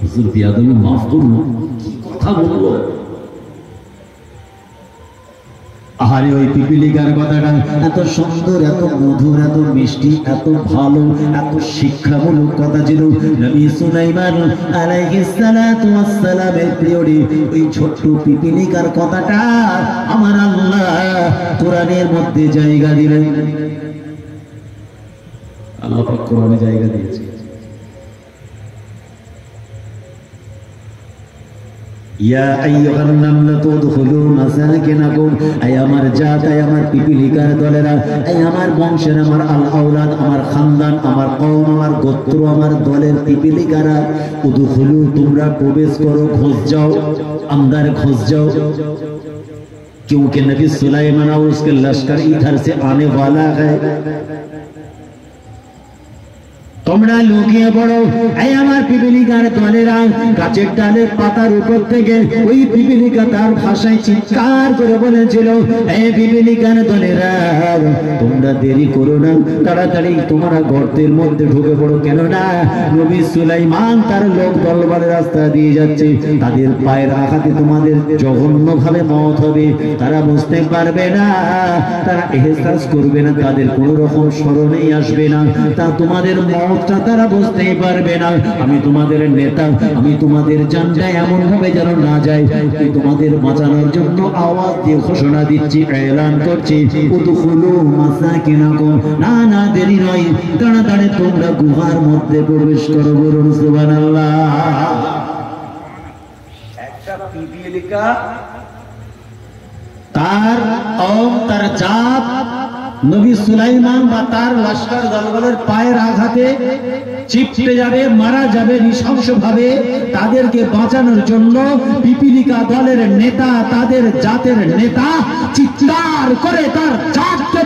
হুজুর বিয়াদবি মাফ করুন, কি কথা বলবো। আরে ওই পিপিলিকার কথাটা এত সুন্দর, এত মধুর, এত মিষ্টি, এত ভালো, এত শিক্ষামূলক কথা ছিল। নবী সুলাইমান আলাইহিস সালাতু ওয়াস সালামের প্রিয়রে ওই ছোট্ট পিপিলিকার কথাটা আমার আল্লাহ কোরআনের মধ্যে জায়গা দিলেন। আল্লাহ পাক কোরআনে জায়গা দিয়েছে। ইয়া আইয়ুহান নামলাতু উদখুলু মাসাকিনাকুম, আয় আমার জাত, আয় আমার পিপিলিকার দলেরা, আয় আমার বংশের, আমার আল আওলাদ, আমার খানদান, আমার কওম, আমার গোত্র, আমার দলের পিপিলিকারা, উদখুলু তোমরা প্রবেশ করো, খোঁজ যাও, अंदर घुस जाओ, क्योंकि नबी सुलाइमान और उसके लश्कर इधर से आने वाला है। তোমরা লুকিয়ে পড়ো। এই আমার পিপিলিকার দলেরা গাছের ডালের পাতার উপর থেকে ওই পিপিলিকা তার ভাষায় চিৎকার করে বলেছিল, এই পিপিলিকার দলেরা তোমরা দেরি করো না, তাড়াতাড়ি তোমরা গর্তের মধ্যে ঢুকে পড়ো, কেননা নবী সুলাইমান তার লোক দলবলের রাস্তা দিয়ে যাচ্ছে, তাদের পায়ের আঘাতে তোমাদের জঘন্যভাবে মওত হবে, তারা বুঝতে পারবে না, তারা এহসাস করবে না, তাদের কোনো রকম স্মরণেই আসবে না, তা তোমাদের তারা বুঝতেই পারবে না। আমি তোমাদের নেতা, আমি তোমাদের জানটা এমন ভাবে যেন না যায়, তোমাদের বাঁচানোর জন্য আওয়াজ দিয়ে ঘোষণা দিচ্ছি, এলান করছি, উদখুলু মাসাকিনাকুম, না না দেরি নয়, তাড়াতাড়ি তোমরা গুহার মধ্যে প্রবেশ করো, বলুন সুবহানাল্লাহ। একটা পিপিলিকা তার কওম, তার জাত নবী সুলাইমান বা তার লস্কর দলবলের পায়ের আঘাতে চিপটে যাবে, মারা যাবে নৃশংসভাবে, তাদেরকে বাঁচানোর জন্য পিপিলিকা দলের নেতা, তাদের জাতের নেতা চিৎকার করে তার জাতকে